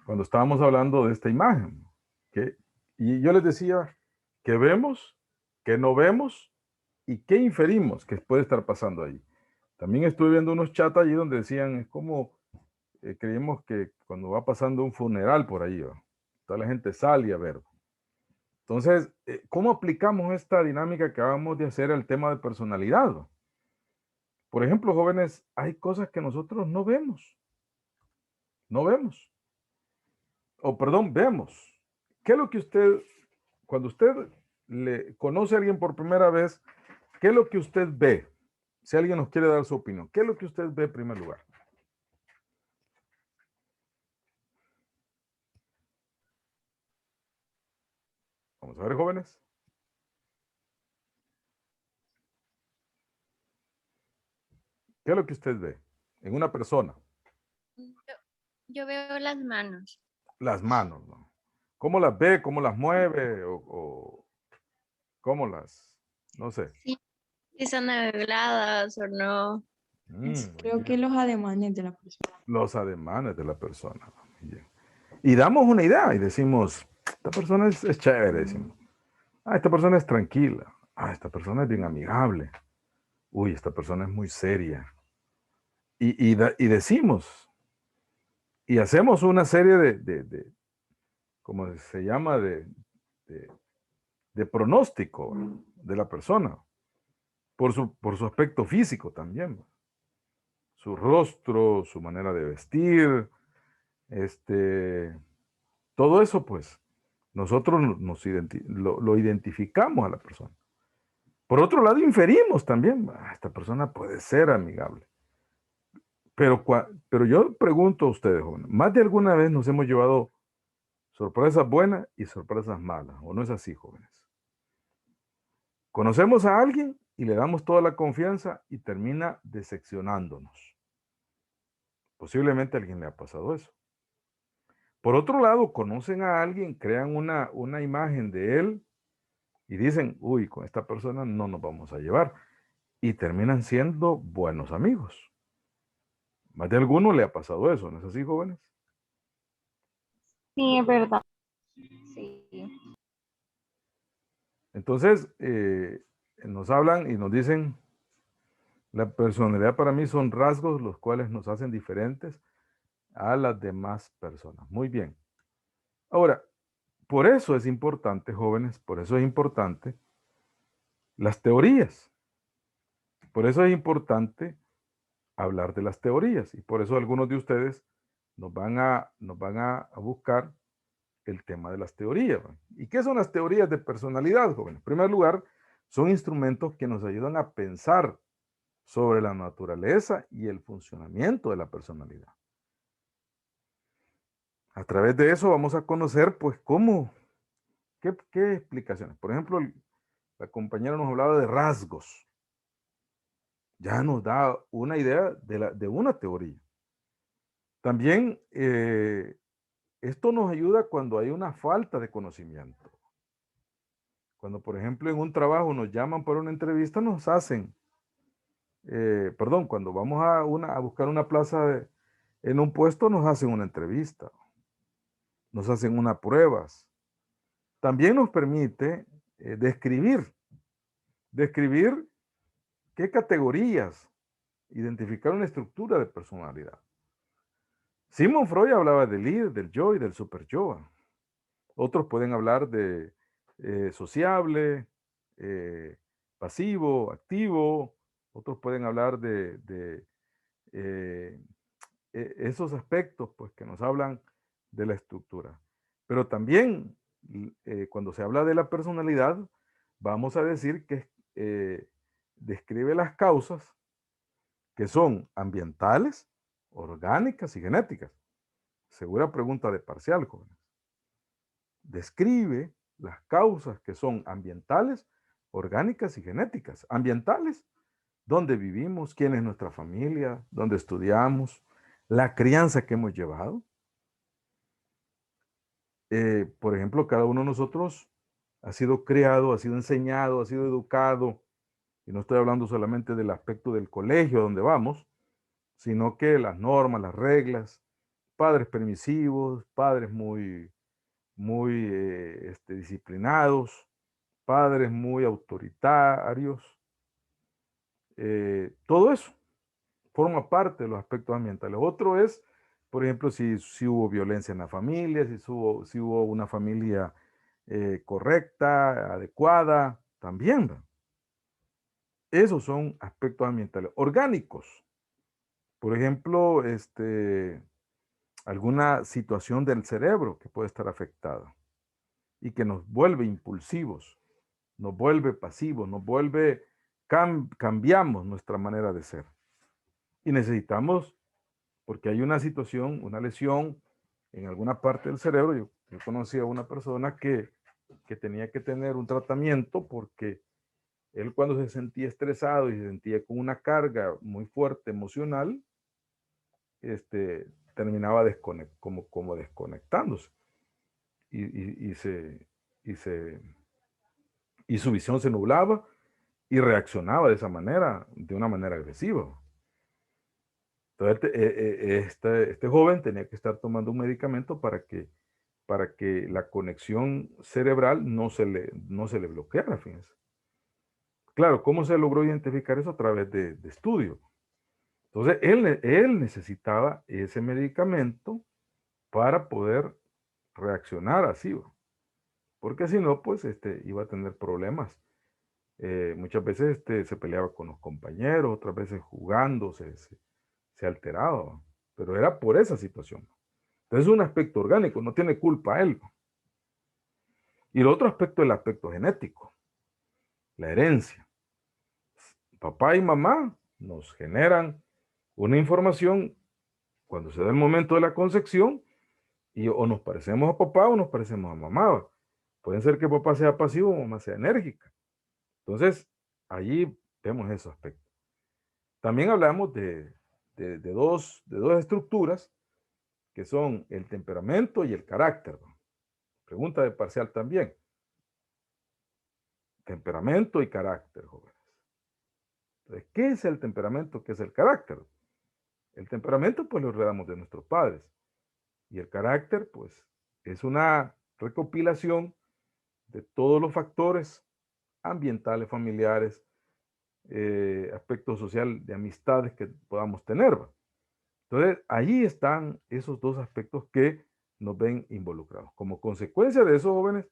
cuando estábamos hablando de esta imagen. Y yo les decía que vemos, que no vemos y qué inferimos que puede estar pasando ahí. También estuve viendo unos chats allí donde decían, es como creemos que cuando va pasando un funeral por ahí, ¿va? Toda la gente sale a ver. Entonces, ¿cómo aplicamos esta dinámica que acabamos de hacer al tema de personalidad? ¿Va? Por ejemplo, jóvenes, hay cosas que nosotros no vemos. No vemos. O perdón, vemos. ¿Qué es lo que usted, cuando usted le conoce a alguien por primera vez, qué es lo que usted ve? Si alguien nos quiere dar su opinión, ¿qué es lo que usted ve en primer lugar? Vamos a ver, jóvenes. ¿Qué es lo que usted ve en una persona? Yo veo las manos. Las manos, ¿no? ¿Cómo las ve? ¿Cómo las mueve? O cómo las, no sé. Sí, si son arregladas o no. Muy Creo que bien. los ademanes de la persona. Los ademanes de la persona. Muy bien. Y damos una idea y decimos, esta persona es chévere, decimos. Ah, esta persona es tranquila. Ah, esta persona es bien amigable. Uy, esta persona es muy seria. Y decimos, y hacemos una serie como se llama, de, de pronóstico de la persona, por su aspecto físico también. Su rostro, su manera de vestir, todo eso, pues, nosotros lo identificamos a la persona. Por otro lado, inferimos también, esta persona puede ser amigable. Pero yo pregunto a ustedes, jóvenes, ¿más de alguna vez nos hemos llevado sorpresas buenas y sorpresas malas? ¿O no es así, jóvenes? Conocemos a alguien y le damos toda la confianza y termina decepcionándonos. Posiblemente a alguien le ha pasado eso. Por otro lado, conocen a alguien, crean una imagen de él y dicen, uy, con esta persona no nos vamos a llevar. Y terminan siendo buenos amigos. Más de alguno le ha pasado eso, ¿no es así, jóvenes? Sí, es verdad. Sí. Entonces, nos hablan y nos dicen, la personalidad para mí son rasgos los cuales nos hacen diferentes a las demás personas. Muy bien. Ahora, por eso es importante, jóvenes, por eso es importante las teorías. Por eso es importante hablar de las teorías y por eso algunos de ustedes nos van a buscar el tema de las teorías. ¿Y qué son las teorías de personalidad, jóvenes? En primer lugar, son instrumentos que nos ayudan a pensar sobre la naturaleza y el funcionamiento de la personalidad. A través de eso vamos a conocer, pues, qué explicaciones. Por ejemplo, la compañera nos hablaba de rasgos. Ya nos da una idea de una teoría. También esto nos ayuda cuando hay una falta de conocimiento. Cuando, por ejemplo, en un trabajo nos llaman para una entrevista, cuando vamos a buscar una plaza en un puesto, nos hacen una entrevista, nos hacen unas pruebas. También nos permite describir qué categorías, identificar una estructura de personalidad. Sigmund Freud hablaba del id, del yo y del super yo. Otros pueden hablar de sociable, eh, pasivo, activo. Otros pueden hablar de esos aspectos pues, que nos hablan de la estructura. Pero también cuando se habla de la personalidad, vamos a decir que describe las causas que son ambientales, orgánicas y genéticas. Segura pregunta de parcial, jóvenes. Describe las causas que son ambientales, orgánicas y genéticas. Ambientales, dónde vivimos, quién es nuestra familia, dónde estudiamos, la crianza que hemos llevado. Por ejemplo, cada uno de nosotros ha sido criado, ha sido enseñado, ha sido educado, y no estoy hablando solamente del aspecto del colegio donde vamos, sino que las normas, las reglas, padres permisivos, padres muy disciplinados, padres muy autoritarios. Todo eso forma parte de los aspectos ambientales. Otro es, por ejemplo, si hubo violencia en la familia, si hubo una familia correcta, adecuada, también. ¿Va? Esos son aspectos ambientales. Orgánicos. Por ejemplo, alguna situación del cerebro que puede estar afectada y que nos vuelve impulsivos, nos vuelve pasivos, cambiamos nuestra manera de ser. Y necesitamos, porque hay una situación, una lesión en alguna parte del cerebro. Yo conocí a una persona que tenía que tener un tratamiento porque él, cuando se sentía estresado y se sentía con una carga muy fuerte emocional, terminaba como desconectándose y su visión se nublaba y reaccionaba de esa manera, de una manera agresiva. Entonces, este joven tenía que estar tomando un medicamento para que la conexión cerebral no se le bloqueara, fíjense. Claro, ¿cómo se logró identificar eso? A través de estudio. Entonces, él necesitaba ese medicamento para poder reaccionar así, ¿va? Porque si no, pues iba a tener problemas. Muchas veces se peleaba con los compañeros, otras veces jugando, se alteraba, ¿va? Pero era por esa situación. Entonces es un aspecto orgánico, no tiene culpa él. Y el otro aspecto es el aspecto genético, la herencia. Papá y mamá nos generan una información cuando se da el momento de la concepción y o nos parecemos a papá o nos parecemos a mamá. Pueden ser que papá sea pasivo o mamá sea enérgica. Entonces, allí vemos esos aspectos. También hablamos de dos estructuras que son el temperamento y el carácter. Pregunta de parcial también. Temperamento y carácter, jóvenes. Entonces, ¿qué es el temperamento? ¿Qué es el carácter? El temperamento, pues, lo heredamos de nuestros padres. Y el carácter, pues, es una recopilación de todos los factores ambientales, familiares, aspectos social de amistades que podamos tener. Entonces, ahí están esos dos aspectos que nos ven involucrados. Como consecuencia de eso, jóvenes,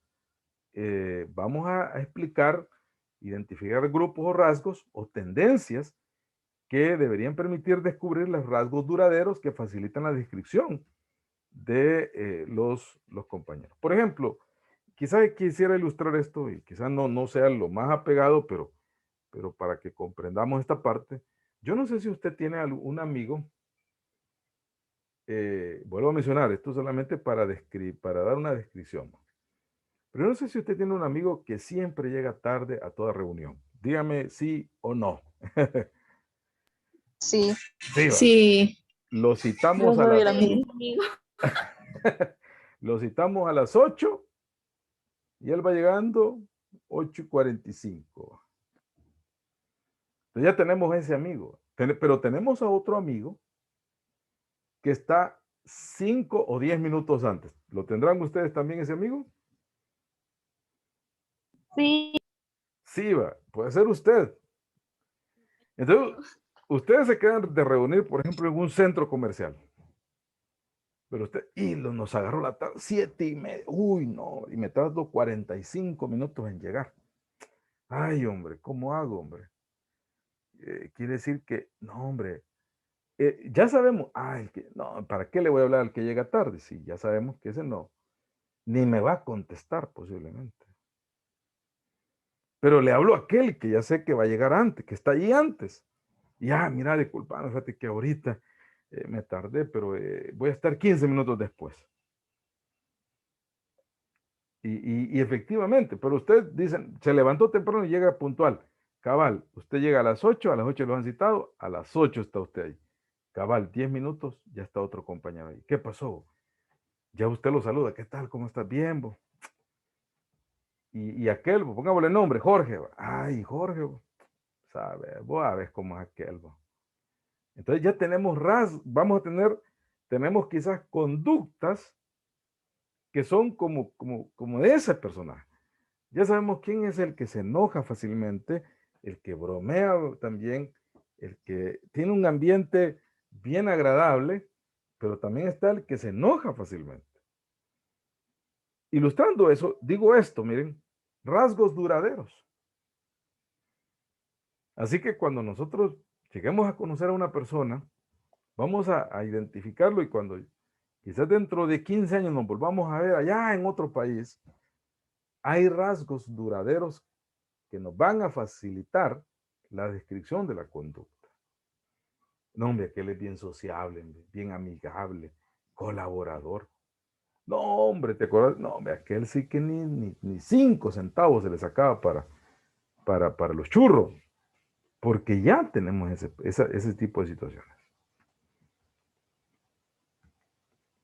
vamos a explicar, identificar grupos o rasgos o tendencias que deberían permitir descubrir los rasgos duraderos que facilitan la descripción de los compañeros. Por ejemplo, quizá quisiera ilustrar esto y quizá no sea lo más apegado, pero para que comprendamos esta parte, yo no sé si usted tiene algún amigo, vuelvo a mencionar, esto solamente para dar una descripción, pero no sé si usted tiene un amigo que siempre llega tarde a toda reunión. Dígame sí o no. Sí. Sí, va. Sí, Lo yo citamos a soy el las, amigo. lo citamos a las 8 y él va llegando 8:45. Entonces ya tenemos ese amigo. Pero tenemos a otro amigo que está 5 o 10 minutos antes. ¿Lo tendrán ustedes también ese amigo? Sí. Sí, va. Puede ser usted. Entonces, ustedes se quedan de reunir, por ejemplo, en un centro comercial. Pero usted, nos agarró la tarde, 7:30. Uy, no, y me tardo 45 minutos en llegar. Ay, hombre, ¿cómo hago, hombre? Quiere decir que, no, hombre, ya sabemos, no, ¿para qué le voy a hablar al que llega tarde? Sí, ya sabemos que ese no, ni me va a contestar posiblemente. Pero le hablo a aquel que ya sé que va a llegar antes, que está allí antes. Y, mira, disculpame, fíjate que ahorita me tardé, pero voy a estar 15 minutos después. Y efectivamente, pero usted dice, se levantó temprano y llega puntual. Cabal, usted llega a las 8, a las 8 lo han citado, a las 8 está usted ahí. Cabal, 10 minutos, ya está otro compañero ahí. ¿Qué pasó? Ya usted lo saluda, ¿qué tal? ¿Cómo estás? Bien, vos. Y aquel, pongámosle nombre, Jorge. Ay, Jorge, sabe, vos sabes cómo es aquel. Entonces ya tenemos vamos a tener tenemos quizás conductas que son como de ese personaje. Ya sabemos quién es el que se enoja fácilmente, el que bromea también, el que tiene un ambiente bien agradable, pero también está el que se enoja fácilmente. Ilustrando eso, digo esto, miren, rasgos duraderos. Así que cuando nosotros lleguemos a conocer a una persona, vamos a identificarlo, y cuando quizás dentro de 15 años nos volvamos a ver allá en otro país, hay rasgos duraderos que nos van a facilitar la descripción de la conducta. No, hombre, aquel es bien sociable, bien amigable, colaborador. No, hombre, ¿te acuerdas? No, hombre, aquel sí que ni 5 centavos se le sacaba para los churros, porque ya tenemos ese tipo de situaciones.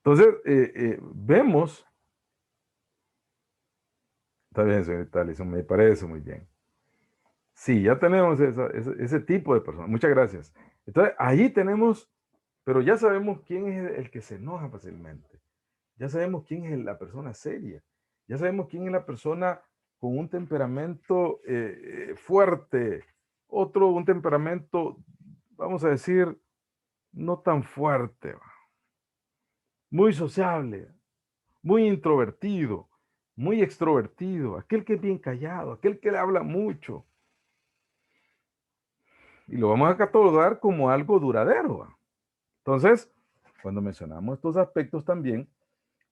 Entonces, vemos, está bien, señorita Alison, me parece muy bien. Sí, ya tenemos ese tipo de personas. Muchas gracias. Entonces, ahí tenemos, pero ya sabemos quién es el que se enoja fácilmente. Ya sabemos quién es la persona seria. Ya sabemos quién es la persona con un temperamento fuerte. Otro, un temperamento, vamos a decir, no tan fuerte. Muy sociable, muy introvertido, muy extrovertido. Aquel que es bien callado, aquel que le habla mucho. Y lo vamos a catalogar como algo duradero. Entonces, cuando mencionamos estos aspectos también,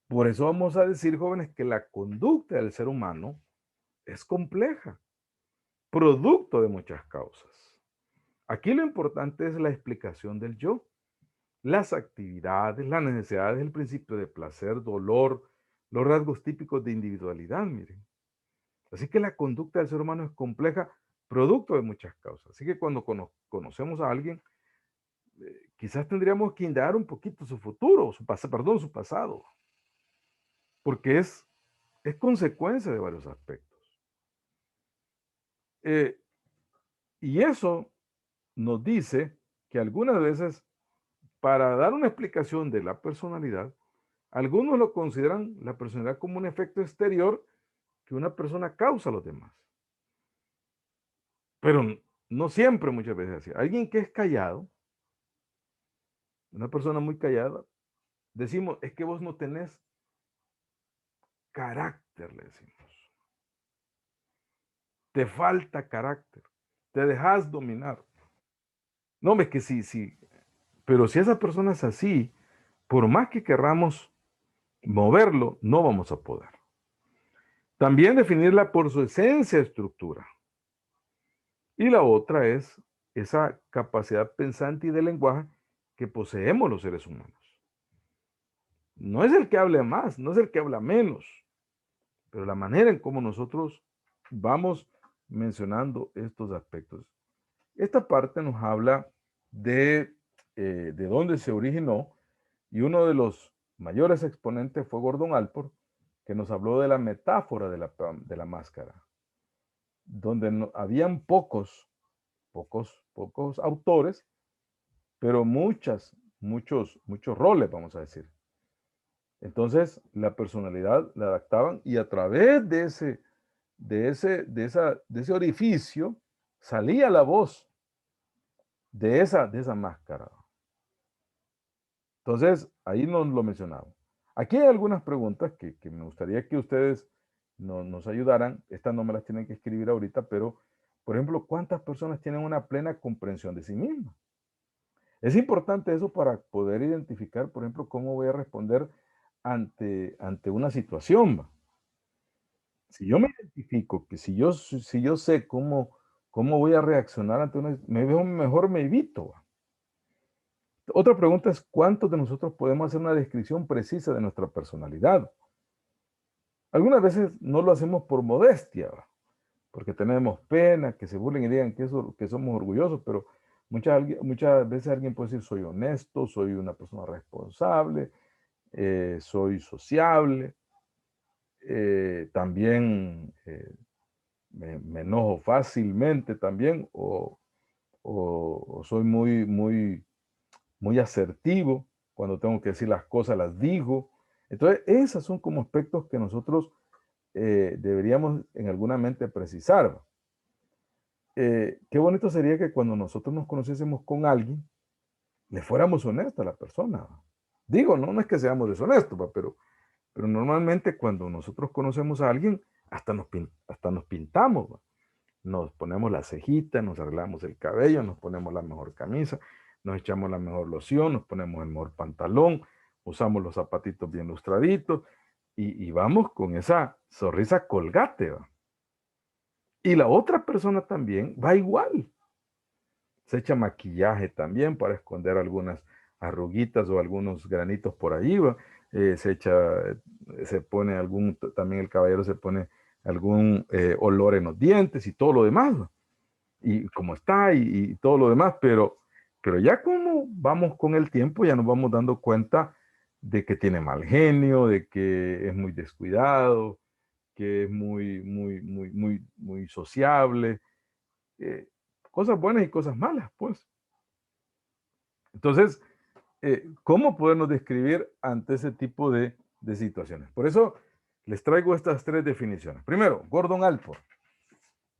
por eso vamos a decir, jóvenes, que la conducta del ser humano es compleja, producto de muchas causas. Aquí lo importante es la explicación del yo, las actividades, las necesidades, el principio de placer, dolor, los rasgos típicos de individualidad, miren. Así que la conducta del ser humano es compleja, producto de muchas causas. Así que cuando conocemos a alguien, quizás tendríamos que indagar un poquito su futuro, su pasado, porque es consecuencia de varios aspectos. Y eso nos dice que algunas veces, para dar una explicación de la personalidad, algunos lo consideran la personalidad como un efecto exterior que una persona causa a los demás. Pero no siempre, muchas veces así. Alguien que es callado, una persona muy callada, decimos, es que vos no tenés carácter, le decimos. Te falta carácter. Te dejas dominar. No, es que sí. Pero si esa persona es así, por más que querramos moverlo, no vamos a poder. También definirla por su esencia, estructura. Y la otra es esa capacidad pensante y de lenguaje que poseemos los seres humanos. No es el que hable más, no es el que habla menos, pero la manera en cómo nosotros vamos mencionando estos aspectos. Esta parte nos habla de dónde se originó, y uno de los mayores exponentes fue Gordon Allport, que nos habló de la metáfora de la máscara, donde habían pocos autores, pero muchos roles, vamos a decir. Entonces, la personalidad la adaptaban, y a través de ese orificio salía la voz de esa máscara. Entonces, ahí nos lo mencionaba. Aquí hay algunas preguntas que me gustaría que ustedes nos ayudaran. Estas no me las tienen que escribir ahorita, pero, por ejemplo, ¿cuántas personas tienen una plena comprensión de sí mismas? Es importante eso para poder identificar, por ejemplo, cómo voy a responder ante una situación. Si yo me identifico, que si yo sé cómo voy a reaccionar ante mejor me evito. Otra pregunta es, ¿cuántos de nosotros podemos hacer una descripción precisa de nuestra personalidad? Algunas veces no lo hacemos por modestia, porque tenemos pena, que se burlen y digan que somos orgullosos, pero muchas veces alguien puede decir, soy honesto, soy una persona responsable, soy sociable, también me enojo fácilmente también, o soy muy asertivo. cuando tengo que decir las cosas, las digo. Entonces, esos son como aspectos que nosotros deberíamos en alguna mente precisar. Qué bonito sería que cuando nosotros nos conociésemos con alguien, le fuéramos honestos a la persona. Digo, no es que seamos deshonestos, pero normalmente cuando nosotros conocemos a alguien, hasta nos pintamos, ¿va? Nos ponemos la cejita, nos arreglamos el cabello, nos ponemos la mejor camisa, nos echamos la mejor loción, nos ponemos el mejor pantalón, usamos los zapatitos bien lustraditos y vamos con esa sonrisa colgate, ¿va? Y la otra persona también va igual. Se echa maquillaje también para esconder algunas arruguitas o algunos granitos por ahí, ¿va? Se pone también el caballero se pone algún olor en los dientes y todo lo demás, ¿va? Y cómo está y todo lo demás, pero ya como vamos con el tiempo, ya nos vamos dando cuenta de que tiene mal genio, de que es muy descuidado, que es muy sociable, eh, cosas buenas y cosas malas, pues. Entonces, ¿cómo podernos describir ante ese tipo de situaciones? Por eso les traigo estas 3 definiciones. Primero, Gordon Allport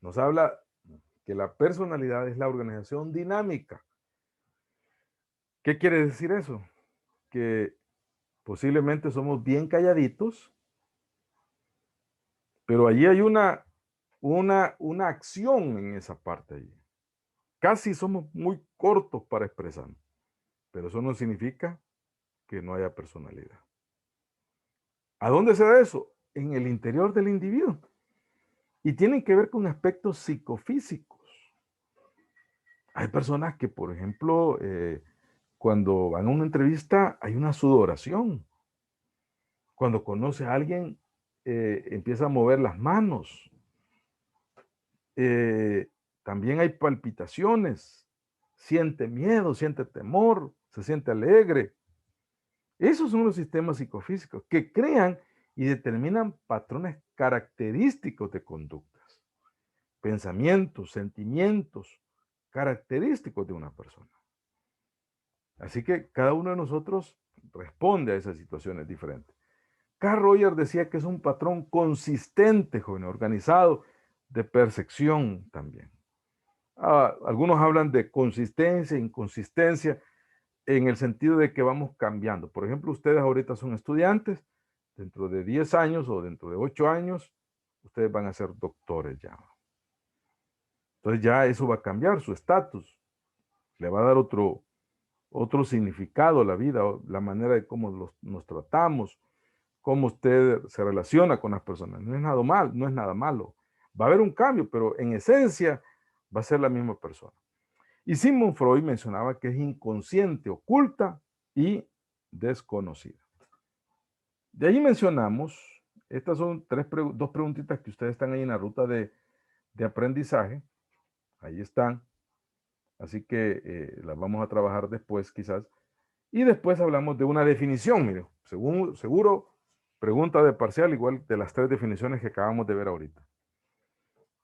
nos habla que la personalidad es la organización dinámica. ¿Qué quiere decir eso? Que posiblemente somos bien calladitos, pero allí hay una acción en esa parte allí. Casi somos muy cortos para expresarnos, pero eso no significa que no haya personalidad. ¿A dónde se da eso? En el interior del individuo. Y tienen que ver con aspectos psicofísicos. Hay personas que, por ejemplo, cuando van a una entrevista hay una sudoración. Cuando conoce a alguien, empieza a mover las manos. También hay palpitaciones. Siente miedo, siente temor, se siente alegre. Esos son los sistemas psicofísicos que crean y determinan patrones característicos de conductas, pensamientos, sentimientos característicos de una persona. Así que cada uno de nosotros responde a esas situaciones diferentes. Carl Rogers decía que es un patrón consistente, joven, organizado, de percepción también. Algunos hablan de consistencia, inconsistencia, en el sentido de que vamos cambiando. Por ejemplo, ustedes ahorita son estudiantes, dentro de 10 años o dentro de 8 años, ustedes van a ser doctores ya. Entonces ya eso va a cambiar su estatus, le va a dar otro significado a la vida, la manera de cómo nos tratamos, cómo usted se relaciona con las personas. No es nada mal, no es nada malo. Va a haber un cambio, pero en esencia va a ser la misma persona. Y Sigmund Freud mencionaba que es inconsciente, oculta y desconocida. De ahí mencionamos, estas son dos preguntitas que ustedes están ahí en la ruta de aprendizaje. Ahí están. Así que las vamos a trabajar después quizás. Y después hablamos de una definición, mire, seguro, pregunta de parcial, igual de las 3 definiciones que acabamos de ver ahorita.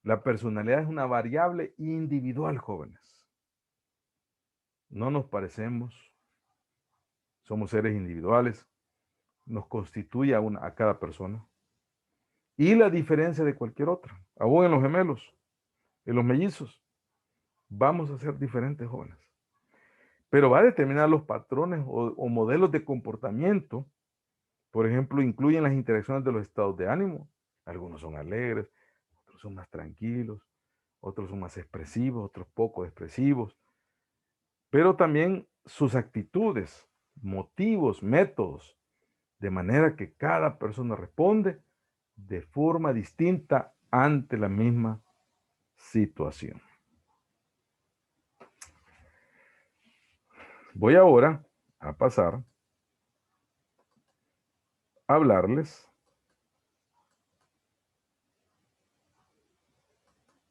La personalidad es una variable individual, jóvenes. No nos parecemos, somos seres individuales, nos constituye a cada persona. Y la diferencia de cualquier otra, aún en los gemelos, en los mellizos, vamos a ser diferentes, jóvenes. Pero va a determinar los patrones o modelos de comportamiento. Por ejemplo, incluyen las interacciones de los estados de ánimo. Algunos son alegres, otros son más tranquilos, otros son más expresivos, otros poco expresivos. Pero también sus actitudes, motivos, métodos, de manera que cada persona responde de forma distinta ante la misma situación. Voy ahora a pasar a hablarles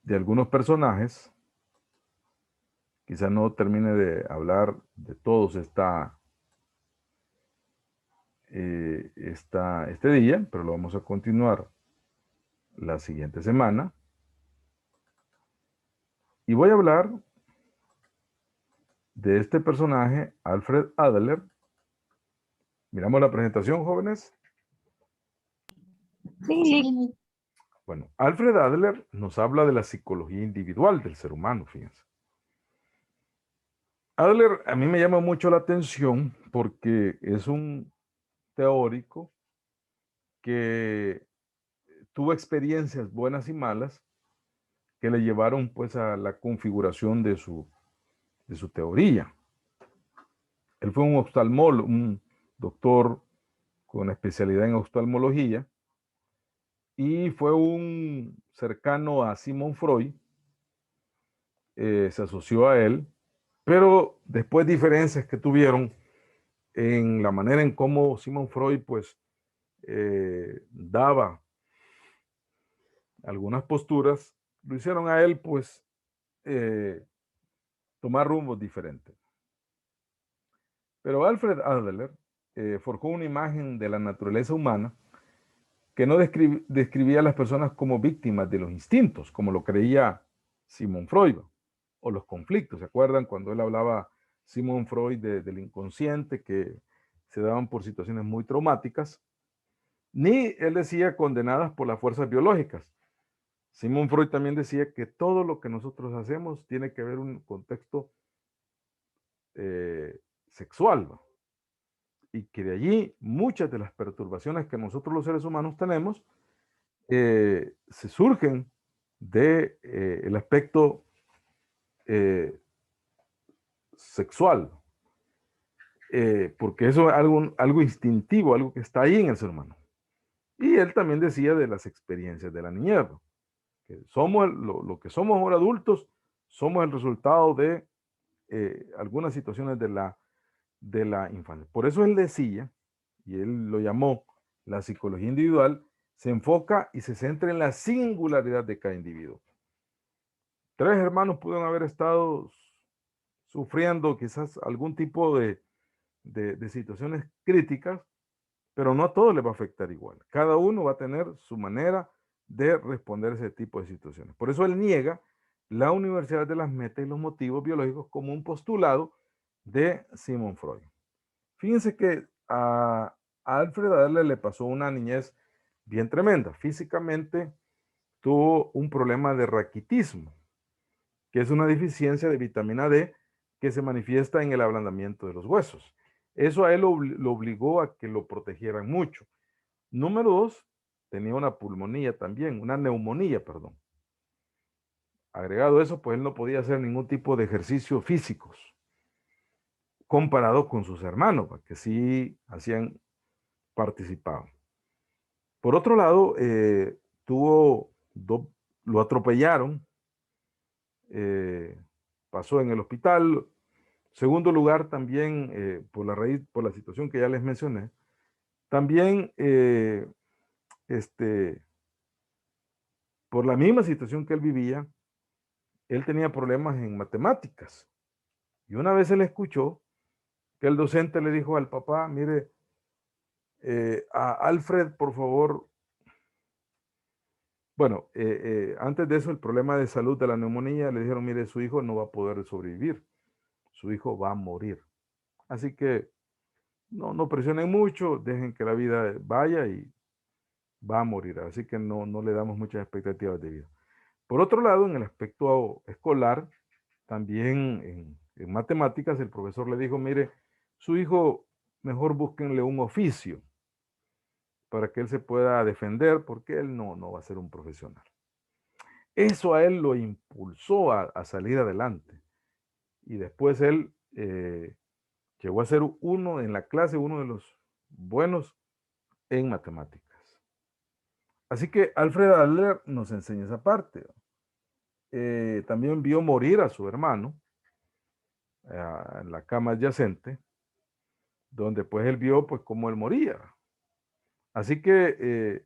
de algunos personajes. Quizá no termine de hablar de todos este día, pero lo vamos a continuar la siguiente semana. Y voy a hablar de este personaje, Alfred Adler, Miramos la presentación, jóvenes. Sí. Bueno, Alfred Adler nos habla de la psicología individual del ser humano, fíjense. Adler a mí me llama mucho la atención porque es un teórico que tuvo experiencias buenas y malas que le llevaron pues a la configuración de su teoría. Él fue un oftalmólogo, un doctor con especialidad en oftalmología y fue un cercano a Sigmund Freud, se asoció a él, pero después diferencias que tuvieron en la manera en cómo Sigmund Freud pues daba algunas posturas, lo hicieron a él pues tomar rumbos diferentes. Pero Alfred Adler forjó una imagen de la naturaleza humana que no describía a las personas como víctimas de los instintos, como lo creía Sigmund Freud, o los conflictos. ¿Se acuerdan cuando él hablaba, Sigmund Freud, del inconsciente que se daban por situaciones muy traumáticas? Ni él decía condenadas por las fuerzas biológicas. Sigmund Freud también decía que todo lo que nosotros hacemos tiene que ver un contexto sexual, ¿no? Y que de allí muchas de las perturbaciones que nosotros los seres humanos tenemos se surgen de el aspecto sexual, porque eso es algo instintivo, algo que está ahí en el ser humano. Y él también decía de las experiencias de la niñez, ¿no? Que somos lo que somos ahora adultos, somos el resultado de algunas situaciones de la infancia. Por eso él decía, y él lo llamó la psicología individual, se enfoca y se centra en la singularidad de cada individuo. Tres hermanos pudieron haber estado sufriendo quizás algún tipo de situaciones críticas, pero no a todos les va a afectar igual. Cada uno va a tener su manera de responder a ese tipo de situaciones. Por eso él niega la universalidad de las metas y los motivos biológicos como un postulado de Sigmund Freud. Fíjense que a Alfred Adler le pasó una niñez bien tremenda. Físicamente tuvo un problema de raquitismo, que es una deficiencia de vitamina D que se manifiesta en el ablandamiento de los huesos. Eso a él lo obligó a que lo protegieran mucho. Número dos, tenía una pulmonía también, una neumonía, perdón. Agregado a eso, pues él no podía hacer ningún tipo de ejercicio físicos comparado con sus hermanos, que sí hacían, participaban. Por otro lado, lo atropellaron, pasó en el hospital. Segundo lugar, también por la situación que ya les mencioné, también por la misma situación que él vivía, él tenía problemas en matemáticas. Y una vez él escuchó que el docente le dijo al papá, mire, a Alfred, por favor, bueno, antes de eso, el problema de salud de la neumonía, le dijeron, mire, su hijo no va a poder sobrevivir, su hijo va a morir. Así que no presionen mucho, dejen que la vida vaya y va a morir. Así que no le damos muchas expectativas de vida. Por otro lado, en el aspecto escolar, también en matemáticas, el profesor le dijo, mire, su hijo, mejor búsquenle un oficio para que él se pueda defender, porque él no va a ser un profesional. Eso a él lo impulsó a salir adelante. Y después él llegó a ser uno en la clase, uno de los buenos en matemáticas. Así que Alfred Adler nos enseña esa parte. También vio morir a su hermano en la cama adyacente, donde pues él vio pues cómo él moría. Así que,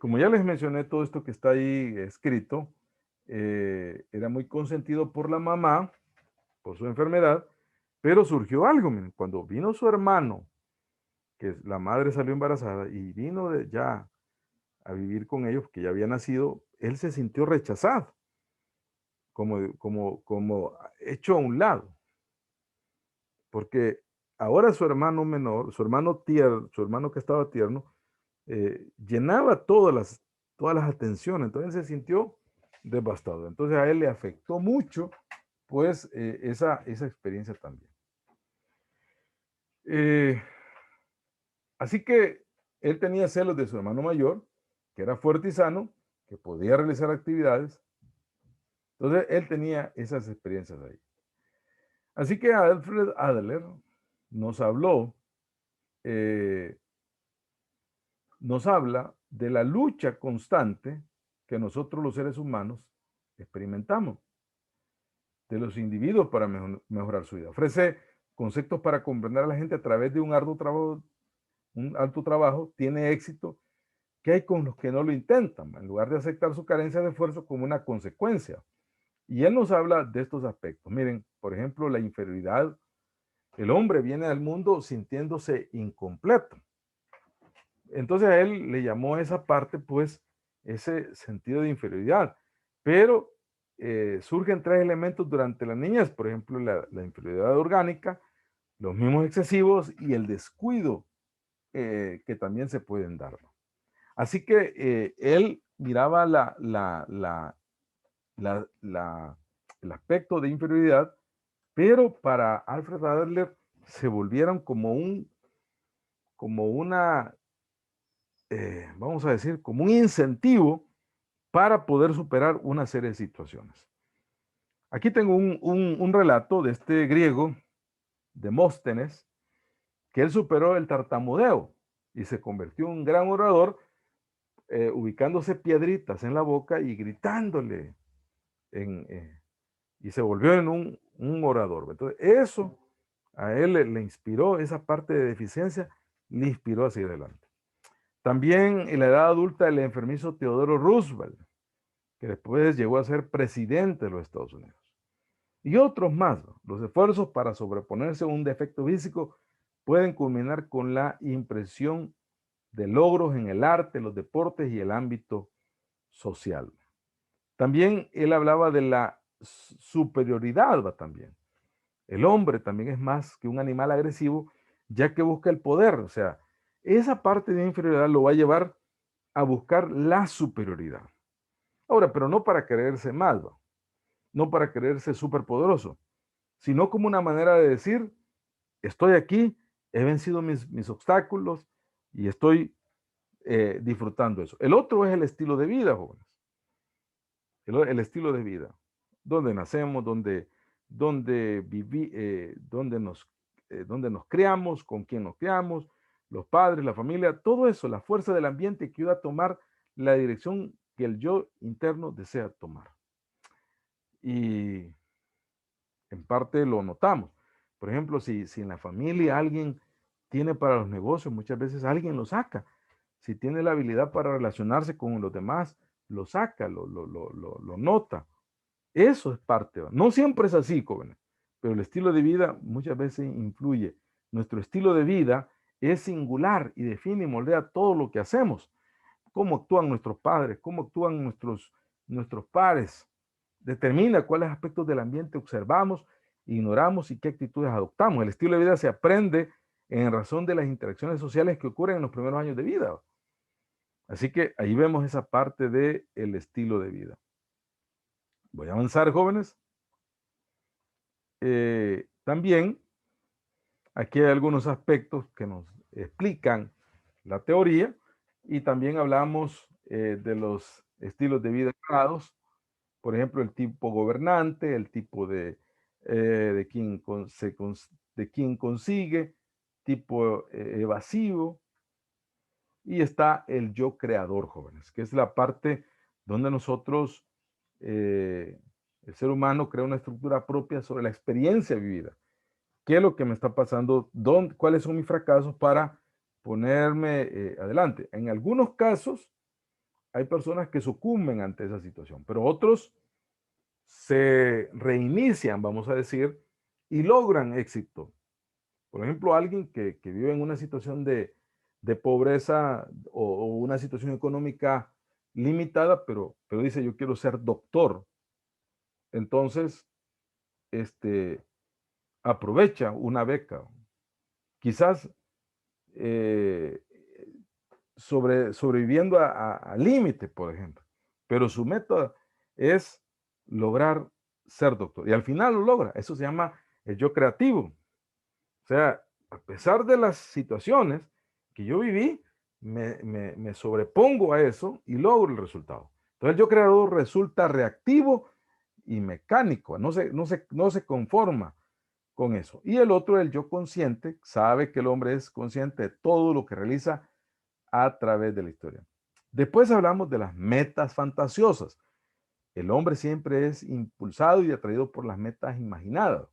como ya les mencioné, todo esto que está ahí escrito, era muy consentido por la mamá, por su enfermedad, pero surgió algo, miren, cuando vino su hermano, que la madre salió embarazada y vino ya a vivir con ellos, que ya había nacido, él se sintió rechazado, como hecho a un lado, porque ahora su hermano menor, su hermano tierno, su hermano que estaba tierno, llenaba todas las atenciones. Entonces se sintió devastado. Entonces a él le afectó mucho, pues, esa experiencia también. Así que él tenía celos de su hermano mayor, que era fuerte y sano, que podía realizar actividades. Entonces él tenía esas experiencias ahí. Así que Alfred Adler nos habló, eh, nos habla de la lucha constante que nosotros los seres humanos experimentamos, de los individuos para mejorar su vida. Ofrece conceptos para comprender a la gente a través de un alto trabajo, tiene éxito. ¿Qué hay con los que no lo intentan? En lugar de aceptar su carencia de esfuerzo como una consecuencia. Y él nos habla de estos aspectos. Miren, por ejemplo, la inferioridad. El hombre viene al mundo sintiéndose incompleto. Entonces a él le llamó esa parte, pues, ese sentido de inferioridad. Pero surgen tres elementos durante la niñez, por ejemplo, la inferioridad orgánica, los mismos excesivos y el descuido que también se pueden dar. Así que él miraba el aspecto de inferioridad, pero para Alfred Adler se volvieron como una, vamos a decir, como un incentivo para poder superar una serie de situaciones. Aquí tengo un relato de este griego, Demóstenes, que él superó el tartamudeo y se convirtió en un gran orador, ubicándose piedritas en la boca y gritándole y se volvió en un orador. Entonces, eso a él le inspiró, esa parte de deficiencia le inspiró hacia adelante. También en la edad adulta el enfermizo Teodoro Roosevelt, que después llegó a ser presidente de los Estados Unidos. Y otros más. Los esfuerzos para sobreponerse a un defecto físico pueden culminar con la impresión de logros en el arte, los deportes y el ámbito social. También él hablaba de la superioridad, ¿va? También. El hombre también es más que un animal agresivo, ya que busca el poder. O sea, esa parte de inferioridad lo va a llevar a buscar la superioridad. Ahora, pero no para creerse mal, ¿va? No para creerse superpoderoso, sino como una manera de decir, estoy aquí, he vencido mis obstáculos y estoy disfrutando eso. El otro es el estilo de vida, jóvenes. El estilo de vida. Donde nacemos, donde nos criamos, con quién nos criamos, los padres, la familia, todo eso, la fuerza del ambiente que ayuda a tomar la dirección que el yo interno desea tomar. Y en parte lo notamos. Por ejemplo, si en la familia alguien tiene para los negocios, muchas veces alguien lo saca. Si tiene la habilidad para relacionarse con los demás, lo saca, lo nota. Eso es parte. No siempre es así, jóvenes, pero el estilo de vida muchas veces influye. Nuestro estilo de vida es singular y define y moldea todo lo que hacemos. Cómo actúan nuestros padres, cómo actúan nuestros pares, determina cuáles aspectos del ambiente observamos, ignoramos y qué actitudes adoptamos. El estilo de vida se aprende en razón de las interacciones sociales que ocurren en los primeros años de vida. Así que ahí vemos esa parte del estilo de vida. Voy a avanzar, jóvenes. También aquí hay algunos aspectos que nos explican la teoría y también hablamos de los estilos de vida creados. Por ejemplo, el tipo gobernante, el tipo de quien consigue, tipo evasivo, y está el yo creador, jóvenes, que es la parte donde nosotros, el ser humano, crea una estructura propia sobre la experiencia vivida. ¿Qué es lo que me está pasando? ¿Cuáles son mis fracasos para ponerme adelante? En algunos casos, hay personas que sucumben ante esa situación, pero otros se reinician, vamos a decir, y logran éxito. Por ejemplo, alguien que vive en una situación de pobreza o una situación económica limitada, pero dice, yo quiero ser doctor. Entonces, aprovecha una beca quizás sobreviviendo a límite, por ejemplo. Pero su método es lograr ser doctor. Y al final lo logra. Eso se llama el yo creativo. O sea, a pesar de las situaciones que yo viví, me sobrepongo a eso y logro el resultado. Entonces el yo creador resulta reactivo y mecánico, no se conforma con eso. Y el otro, el yo consciente, sabe que el hombre es consciente de todo lo que realiza a través de la historia. Después hablamos de las metas fantasiosas. El hombre siempre es impulsado y atraído por las metas imaginadas.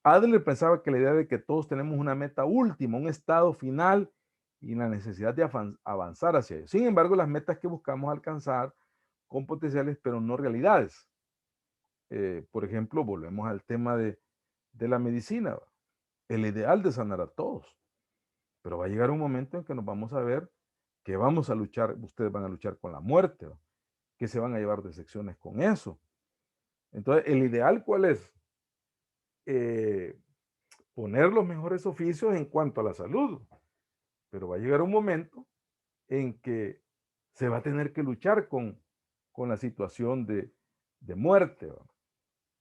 Adler pensaba que la idea de que todos tenemos una meta última, un estado final y la necesidad de avanzar hacia ello. Sin embargo, las metas que buscamos alcanzar con potenciales, pero no realidades. Por ejemplo, volvemos al tema de la medicina. El ideal de sanar a todos. Pero va a llegar un momento en que nos vamos a ver que vamos a luchar, ustedes van a luchar con la muerte, ¿no? Que se van a llevar de secciones con eso. Entonces, el ideal, ¿cuál es? Poner los mejores oficios en cuanto a la salud. Pero va a llegar un momento en que se va a tener que luchar con la situación de muerte, ¿no?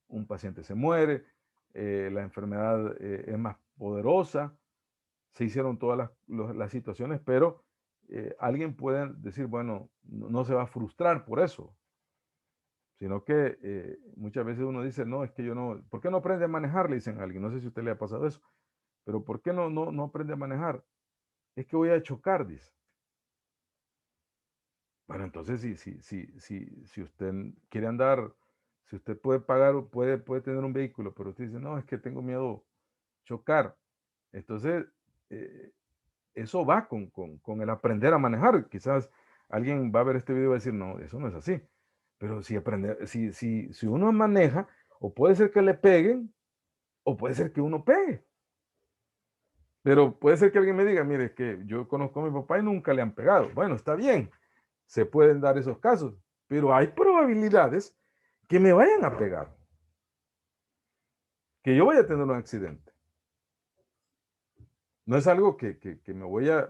Un paciente se muere, la enfermedad es más poderosa, se hicieron todas las situaciones, pero alguien puede decir, bueno, no se va a frustrar por eso, sino que muchas veces uno dice, no, es que yo no, ¿por qué no aprende a manejar? Le dicen a alguien, no sé si a usted le ha pasado eso, pero ¿por qué no aprende a manejar? Es que voy a chocar, dice. Bueno, entonces si usted quiere andar, si usted puede pagar, puede tener un vehículo, pero usted dice, no, es que tengo miedo chocar. Entonces, eso va con el aprender a manejar. Quizás alguien va a ver este video y va a decir, no, eso no es así. Pero si uno maneja, o puede ser que le peguen, o puede ser que uno pegue. Pero puede ser que alguien me diga, mire, es que yo conozco a mi papá y nunca le han pegado. Bueno, está bien, se pueden dar esos casos, pero hay probabilidades que me vayan a pegar, que yo vaya a tener un accidente. No es algo que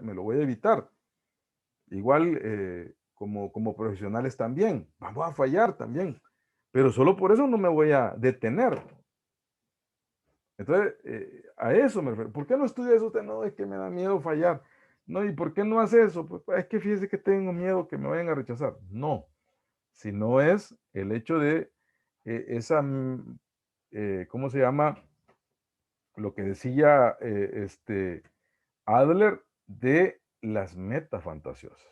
me lo voy a evitar. Igual como profesionales también, vamos a fallar también, pero solo por eso no me voy a detener. Entonces, a eso me refiero. ¿Por qué no estudia eso usted? No, es que me da miedo fallar. No, ¿y por qué no hace eso? Pues es que fíjese que tengo miedo que me vayan a rechazar. No, sino es el hecho de esa, ¿cómo se llama? Lo que decía Adler de las metas fantasiosas.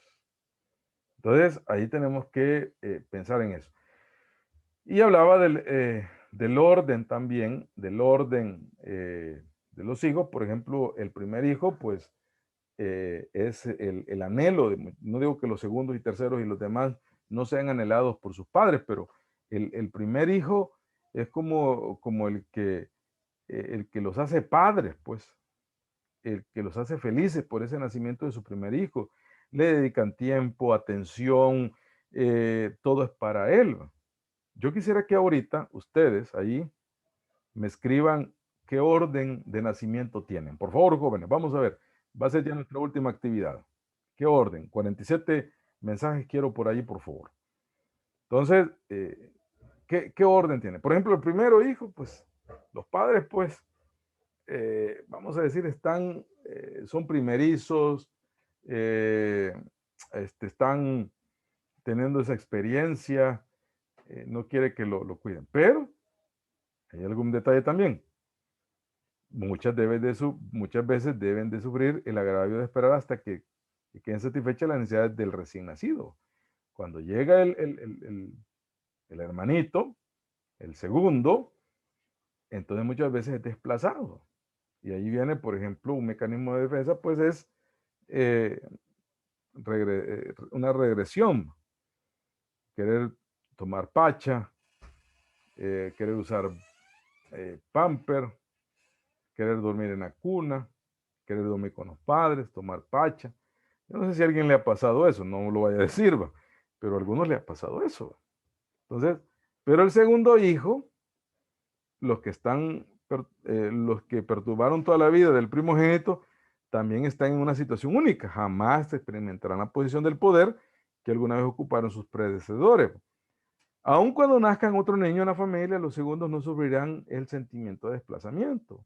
Entonces, ahí tenemos que pensar en eso. Y hablaba del orden también, del orden de los hijos. Por ejemplo, el primer hijo, pues, es el anhelo, no digo que los segundos y terceros y los demás no sean anhelados por sus padres, pero el primer hijo es como el que los hace padres, pues, el que los hace felices por ese nacimiento de su primer hijo. Le dedican tiempo, atención, todo es para él. Yo quisiera que ahorita ustedes ahí me escriban qué orden de nacimiento tienen. Por favor, jóvenes, vamos a ver. Va a ser ya nuestra última actividad. ¿Qué orden? 47 mensajes quiero por ahí, por favor. Entonces, ¿qué orden tiene? Por ejemplo, el primero hijo, pues los padres, pues, vamos a decir, son primerizos, están teniendo esa experiencia, no quiere que lo cuiden. Pero hay algún detalle también. Muchas veces deben de sufrir el agravio de esperar hasta que queden satisfechas las necesidades del recién nacido. Cuando llega el hermanito, el segundo, entonces muchas veces es desplazado. Y ahí viene, por ejemplo, un mecanismo de defensa, pues es una regresión. Querer tomar pacha, querer usar pamper, querer dormir en la cuna, querer dormir con los padres, tomar pacha. Yo no sé si a alguien le ha pasado eso, no lo vaya a decir, pero a algunos le ha pasado eso. Entonces, pero el segundo hijo, los que están los que perturbaron toda la vida del primogénito también están en una situación única. Jamás experimentarán la posición del poder que alguna vez ocuparon sus predecesores. Aun cuando nazcan otro niño en la familia, los segundos no sufrirán el sentimiento de desplazamiento.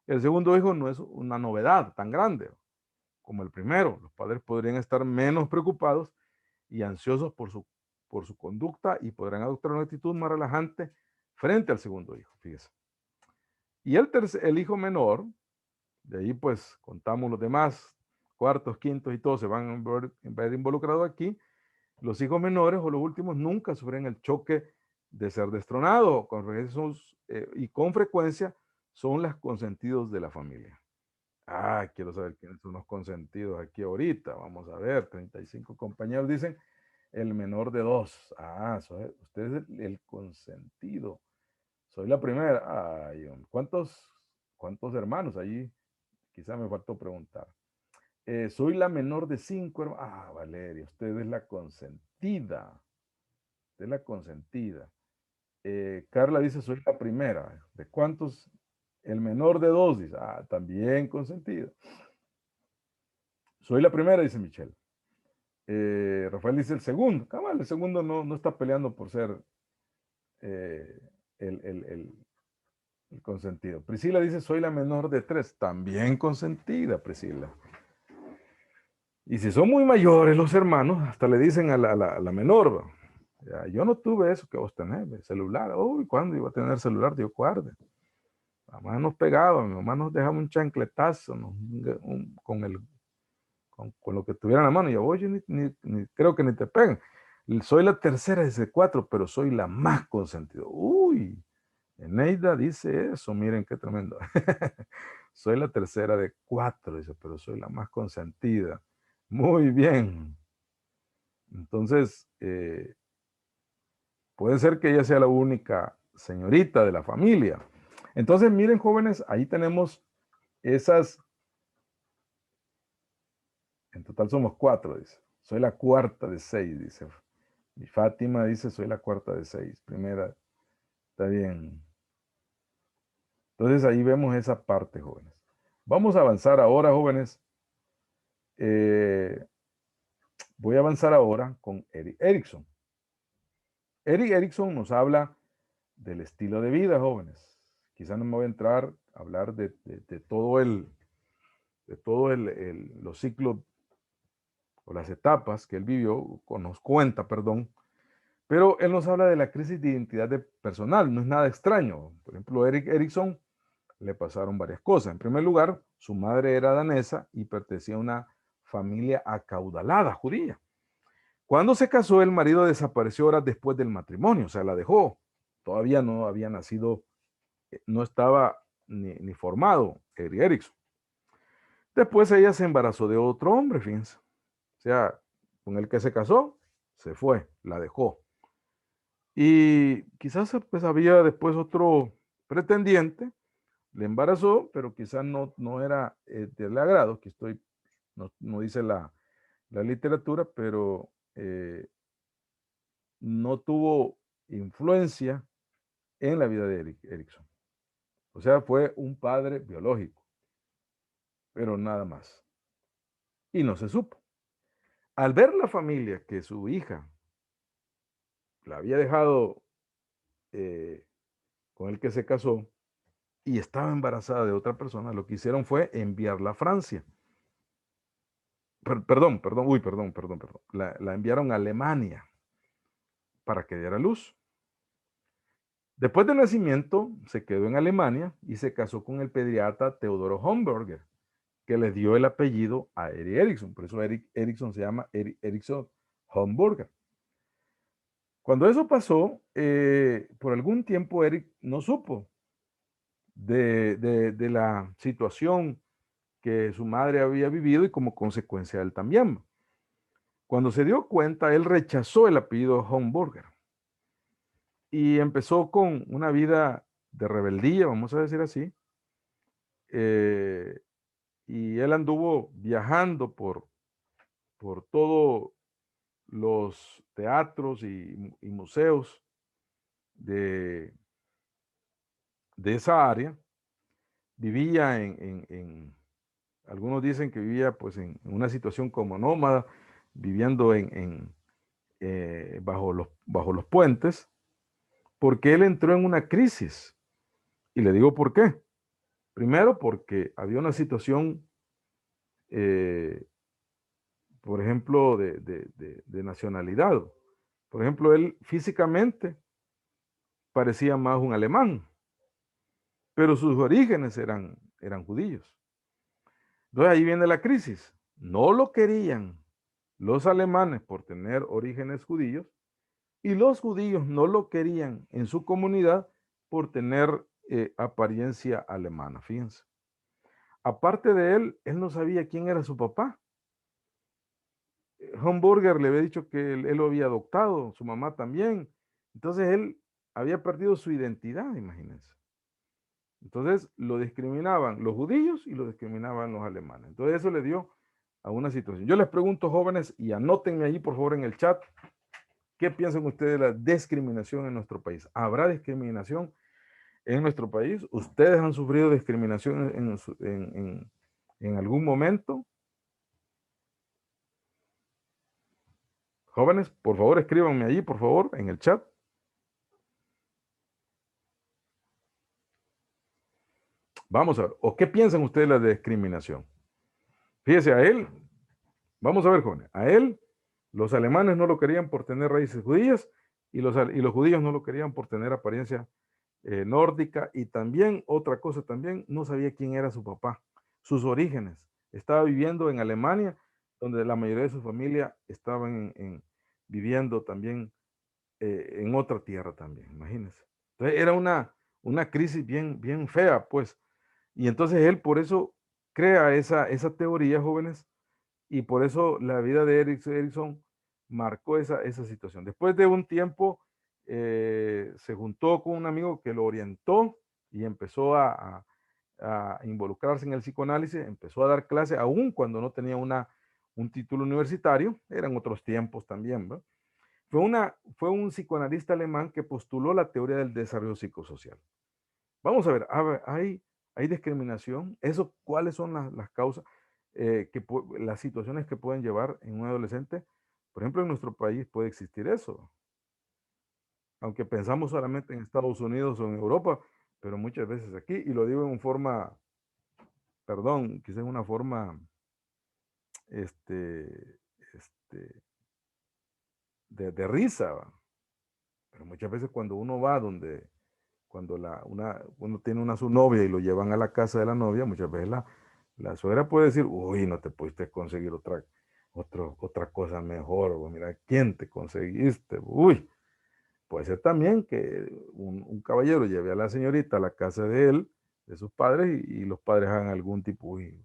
El segundo hijo no es una novedad tan grande como el primero. Los padres podrían estar menos preocupados y ansiosos por su conducta y podrán adoptar una actitud más relajante frente al segundo hijo, fíjese. Y el hijo menor, de ahí pues contamos los demás, cuartos, quintos y todos se van a ver involucrados aquí. Los hijos menores o los últimos nunca sufren el choque de ser destronados y con frecuencia son los consentidos de la familia. Quiero saber quiénes son los consentidos aquí ahorita. Vamos a ver, 35 compañeros dicen el menor de dos. Usted es el consentido. Soy la primera. ¿Cuántos hermanos? Allí quizá me faltó preguntar. Soy la menor de 5 hermanos. Valeria, usted es la consentida. Usted es la consentida. Carla dice, soy la primera. ¿De cuántos? El menor de 2 dice, también consentido. Soy la primera, dice Michelle. Rafael dice el segundo. El segundo no está peleando por ser el consentido. Priscila dice, soy la menor de 3. También consentida, Priscila. Y si son muy mayores los hermanos, hasta le dicen a la menor, yo no tuve eso que vos tenés, celular. Uy, ¿cuándo iba a tener celular? Dios guarde. Mamá nos pegaba, mi mamá nos dejaba un chancletazo con lo que tuviera en la mano. Y yo, oye, creo que ni te pegan. Soy la tercera de 4, pero soy la más consentida. Uy, Eneida dice eso, miren qué tremendo. Soy la tercera de 4, dice, pero soy la más consentida. Muy bien. Entonces, puede ser que ella sea la única señorita de la familia. Entonces, miren, jóvenes, ahí tenemos esas. En total somos 4, dice. Soy la cuarta de 6, dice. Y Fátima dice, soy la cuarta de 6. Primera, está bien. Entonces, ahí vemos esa parte, jóvenes. Vamos a avanzar ahora, jóvenes. Voy a avanzar ahora con Erik Erikson. Erik Erikson nos habla del estilo de vida, jóvenes. Quizá no me voy a entrar a hablar de todo los ciclos o las etapas que él vivió, nos cuenta, perdón, pero él nos habla de la crisis de identidad personal, no es nada extraño. Por ejemplo, Erik Erikson le pasaron varias cosas. En primer lugar, su madre era danesa y pertenecía a una familia acaudalada judía. Cuando se casó, el marido desapareció horas después del matrimonio, o sea, la dejó. Todavía no había nacido, no estaba ni formado Erik Erikson. Después ella se embarazó de otro hombre, fíjense. O sea, con el que se casó, se fue, la dejó. Y quizás pues había después otro pretendiente, le embarazó, pero quizás no era del agrado, que no dice la literatura, pero no tuvo influencia en la vida de Erik Erikson. O sea, fue un padre biológico, pero nada más. Y no se supo. Al ver la familia que su hija la había dejado con el que se casó y estaba embarazada de otra persona, lo que hicieron fue enviarla a Francia. Perdón. La enviaron a Alemania para que diera luz. Después del nacimiento, se quedó en Alemania y se casó con el pediatra Teodoro Homburger, que le dio el apellido a Erik Erikson. Por eso Erik Erikson se llama Erikson Homburger. Cuando eso pasó, por algún tiempo Erik no supo de la situación que su madre había vivido y como consecuencia él también. Cuando se dio cuenta, él rechazó el apellido Homburger y empezó con una vida de rebeldía, vamos a decir así. Y él anduvo viajando por todos los teatros y museos de esa área, vivía algunos dicen que vivía pues en una situación como nómada, viviendo bajo los puentes, porque él entró en una crisis. Y le digo por qué. Primero, porque había una situación, por ejemplo, de nacionalidad. Por ejemplo, él físicamente parecía más un alemán, pero sus orígenes eran judíos. Entonces ahí viene la crisis. No lo querían los alemanes por tener orígenes judíos y los judíos no lo querían en su comunidad por tener apariencia alemana, fíjense. Aparte de él no sabía quién era su papá. Homburger le había dicho que él lo había adoptado, su mamá también. Entonces él había perdido su identidad, imagínense. Entonces lo discriminaban los judíos y lo discriminaban los alemanes. Entonces eso le dio a una situación. Yo les pregunto, jóvenes, y anótenme allí por favor en el chat, ¿qué piensan ustedes de la discriminación en nuestro país? ¿Habrá discriminación en nuestro país? ¿Ustedes han sufrido discriminación en algún momento? Jóvenes, por favor, escríbanme allí, por favor, en el chat. Vamos a ver, ¿o qué piensan ustedes de la discriminación? Fíjese, a él, vamos a ver, jóvenes, a él, los alemanes no lo querían por tener raíces judías y los judíos no lo querían por tener apariencia nórdica, y también, otra cosa también, no sabía quién era su papá, sus orígenes. Estaba viviendo en Alemania, donde la mayoría de su familia estaban viviendo también en otra tierra también, imagínense. Entonces era una crisis bien fea, pues. Y entonces él por eso crea esa teoría, jóvenes, y por eso la vida de Erickson marcó esa situación. Después de un tiempo, se juntó con un amigo que lo orientó y empezó a involucrarse en el psicoanálisis, empezó a dar clases, aún cuando no tenía un título universitario, eran otros tiempos también, ¿verdad? Fue un psicoanalista alemán que postuló la teoría del desarrollo psicosocial. Vamos a ver, hay discriminación. Eso, ¿cuáles son las causas, las situaciones que pueden llevar en un adolescente? Por ejemplo, en nuestro país puede existir eso, aunque pensamos solamente en Estados Unidos o en Europa, pero muchas veces aquí, y lo digo en forma, perdón, quizás en una forma, este, este, de risa, ¿va? Pero muchas veces cuando uno va cuando uno tiene su novia y lo llevan a la casa de la novia, muchas veces la suegra puede decir, uy, no te pudiste conseguir otra cosa mejor, o mira, ¿quién te conseguiste? Uy, puede ser también que un caballero lleve a la señorita a la casa de él, de sus padres, y los padres hagan algún tipo, uy,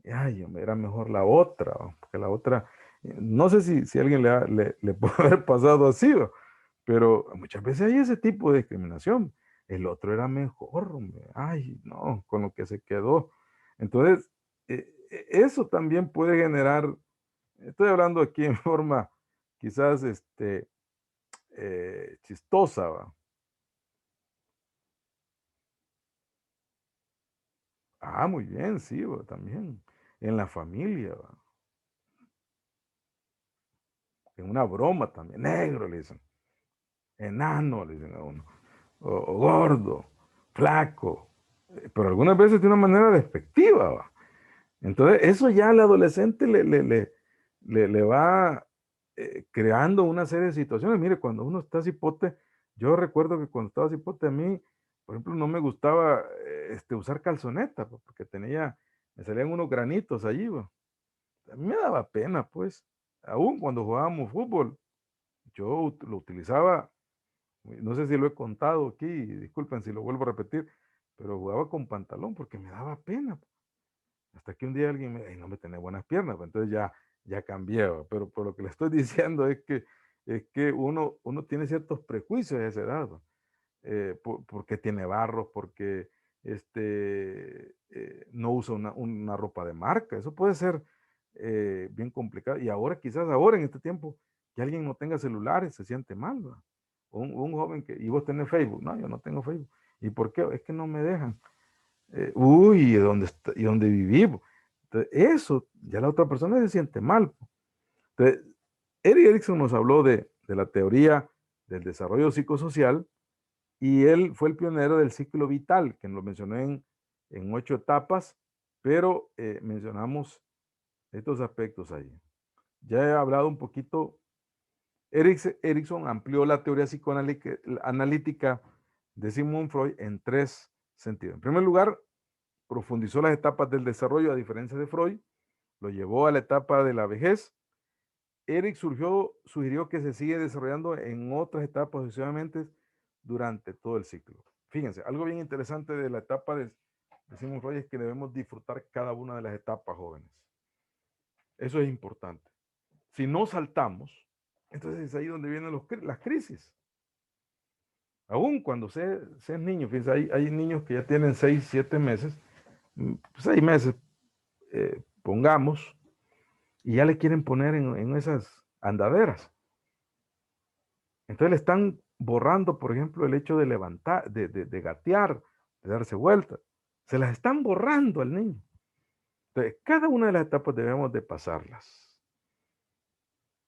ay, era mejor la otra, porque la otra, no sé si a alguien le puede haber pasado así, ¿no? Pero muchas veces hay ese tipo de discriminación. El otro era mejor, hombre. Ay, no, con lo que se quedó. Entonces, eso también puede generar, estoy hablando aquí en forma quizás chistosa, ¿va? Ah, muy bien, sí, ¿va? También. En la familia, ¿va? En una broma también. Negro, le dicen. Enano, le dicen a uno. O gordo, flaco. Pero algunas veces de una manera despectiva, ¿va? Entonces, eso ya al adolescente le va creando una serie de situaciones. Mire, cuando uno está cipote, yo recuerdo que cuando estaba cipote a mí, por ejemplo, no me gustaba usar calzoneta, porque me salían unos granitos allí, ¿va? A mí me daba pena, pues. Aún cuando jugábamos fútbol, yo lo utilizaba, no sé si lo he contado aquí, disculpen si lo vuelvo a repetir, pero jugaba con pantalón porque me daba pena. Hasta que un día alguien me dijo, no me tenés buenas piernas, pues entonces ya cambié, ¿va? Pero por lo que le estoy diciendo es que uno tiene ciertos prejuicios a esa edad, ¿va? Porque tiene barros, porque no usa una ropa de marca, eso puede ser bien complicado. Y ahora, quizás ahora en este tiempo, que alguien no tenga celulares se siente mal, ¿va? Un joven y vos tenés Facebook, no, yo no tengo Facebook. ¿Y por qué? Es que no me dejan. Uy, ¿y dónde vivimos? Entonces, eso, ya la otra persona se siente mal. Entonces, Erik Erikson nos habló de la teoría del desarrollo psicosocial y él fue el pionero del ciclo vital, que lo mencioné en 8 etapas, pero mencionamos estos aspectos ahí. Ya he hablado un poquito. Erikson amplió la teoría psicoanalítica de Sigmund Freud en 3 sentidos. En primer lugar, profundizó las etapas del desarrollo a diferencia de Freud, lo llevó a la etapa de la vejez. Eric sugirió que se sigue desarrollando en otras etapas sucesivamente durante todo el ciclo. Fíjense, algo bien interesante de la etapa de Sigmund Freud es que debemos disfrutar cada una de las etapas, jóvenes. Eso es importante. Si no saltamos, entonces es ahí donde vienen las crisis. Aún cuando se es niño, fíjense, hay niños que ya tienen 6, 7 meses, 6 meses, pongamos, y ya le quieren poner en esas andaderas. Entonces le están borrando, por ejemplo, el hecho de levantar, de gatear, de darse vuelta. Se las están borrando al niño. Entonces, cada una de las etapas debemos de pasarlas.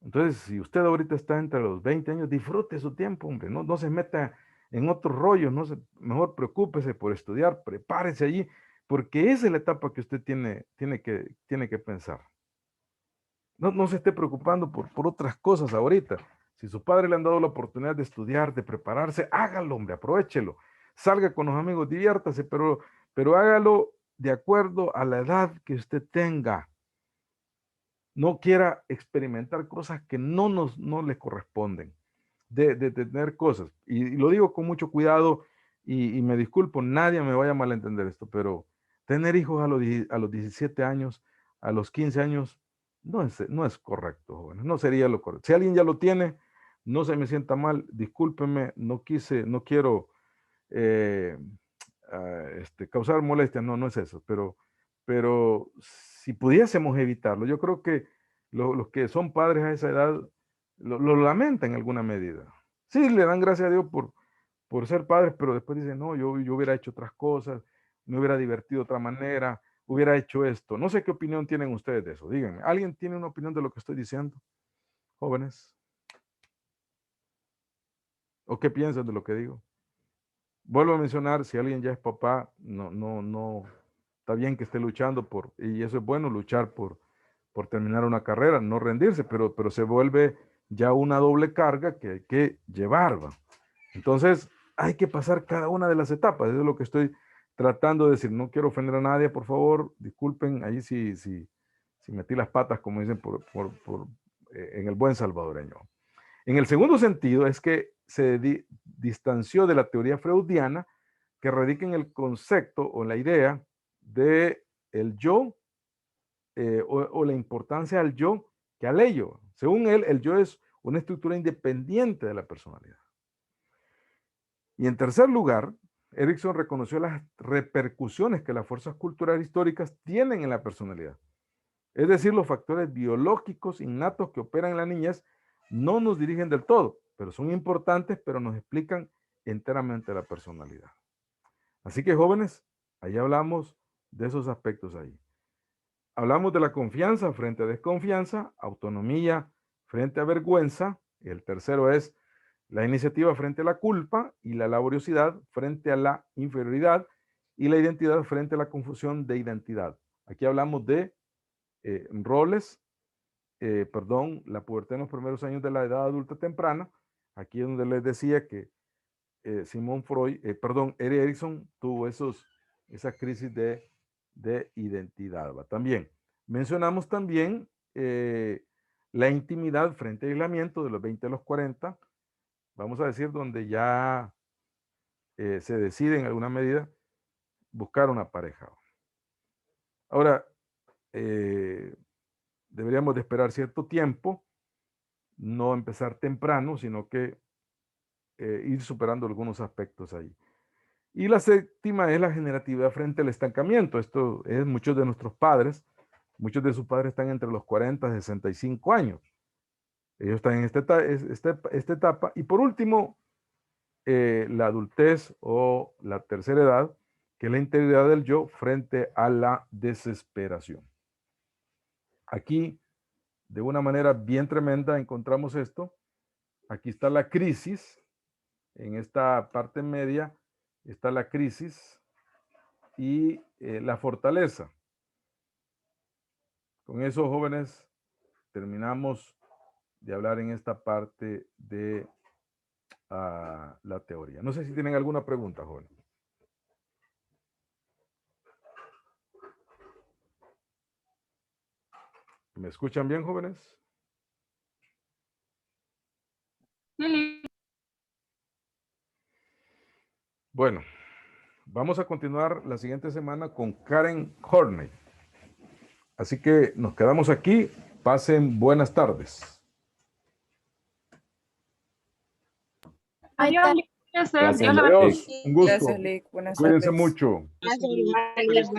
Entonces, si usted ahorita está entre los 20 años, disfrute su tiempo, hombre. No se meta en otros rollos, mejor preocúpese por estudiar, prepárese allí, porque esa es la etapa que usted tiene que pensar. No se esté preocupando por otras cosas ahorita. Si su padre le han dado la oportunidad de estudiar, de prepararse, hágalo, hombre, aprovéchelo. Salga con los amigos, diviértase, pero hágalo de acuerdo a la edad que usted tenga. No quiera experimentar cosas que no le corresponden, de tener cosas. Y lo digo con mucho cuidado y me disculpo, nadie me vaya a malentender esto, pero tener hijos a los 17 años, a los 15 años, no es correcto, jóvenes, no sería lo correcto. Si alguien ya lo tiene, no se me sienta mal, discúlpeme, no quiero causar molestia, no es eso, pero si pudiésemos evitarlo, yo creo que los que son padres a esa edad lo lamentan en alguna medida. Sí, le dan gracias a Dios por ser padres, pero después dicen, no, yo hubiera hecho otras cosas, me hubiera divertido de otra manera, hubiera hecho esto. No sé qué opinión tienen ustedes de eso. Díganme, ¿alguien tiene una opinión de lo que estoy diciendo? Jóvenes. ¿O qué piensan de lo que digo? Vuelvo a mencionar, si alguien ya es papá, no, está bien que esté luchando y eso es bueno, luchar por terminar una carrera, no rendirse, pero se vuelve ya una doble carga que hay que llevar, ¿va? Entonces, hay que pasar cada una de las etapas, eso es lo que estoy tratando de decir. No quiero ofender a nadie, por favor, disculpen ahí si metí las patas, como dicen en el buen salvadoreño. En el segundo sentido es que se distanció de la teoría freudiana que radica en el concepto o la idea de el yo o la importancia al yo que al ello. Según él, el yo es una estructura independiente de la personalidad. Y en tercer lugar, Erikson reconoció las repercusiones que las fuerzas culturales históricas tienen en la personalidad. Es decir, los factores biológicos innatos que operan en la niñez no nos dirigen del todo, pero son importantes, pero nos explican enteramente la personalidad. Así que jóvenes, ahí hablamos de esos aspectos ahí. Hablamos de la confianza frente a desconfianza, autonomía frente a vergüenza, y el tercero es la iniciativa frente a la culpa y la laboriosidad frente a la inferioridad y la identidad frente a la confusión de identidad. Aquí hablamos de roles, la pubertad en los primeros años de la edad adulta temprana. Aquí es donde les decía que Sigmund Freud, Erik Erikson tuvo esa crisis de identidad. ¿Va? También mencionamos también la intimidad frente al aislamiento de los 20 a los 40, vamos a decir, donde ya se decide en alguna medida buscar una pareja. Ahora, deberíamos de esperar cierto tiempo, no empezar temprano, sino que ir superando algunos aspectos ahí. Y la séptima es la generatividad frente al estancamiento. Esto es muchos de nuestros padres, muchos de sus padres están entre los 40 y 65 años. Ellos están en esta etapa. Y por último, la adultez o la tercera edad, que es la integridad del yo frente a la desesperación. Aquí, de una manera bien tremenda, encontramos esto. Aquí está la crisis. En esta parte media está la crisis y la fortaleza. Con eso, jóvenes, terminamos de hablar en esta parte de la teoría. No sé si tienen alguna pregunta, jóvenes. ¿Me escuchan bien, jóvenes? Bueno, vamos a continuar la siguiente semana con Karen Horney. Así que nos quedamos aquí. Pasen buenas tardes. Adiós, Gracias, Dios la Adiós. Un gusto. Gracias, Lick. Buenas Cuídense tardes. mucho. Buenas tardes.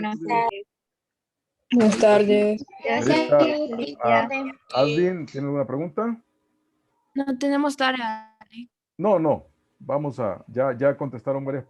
Buenas tardes. Alvin, ¿tiene alguna pregunta? No tenemos tarea. No. Vamos a, ya contestaron varias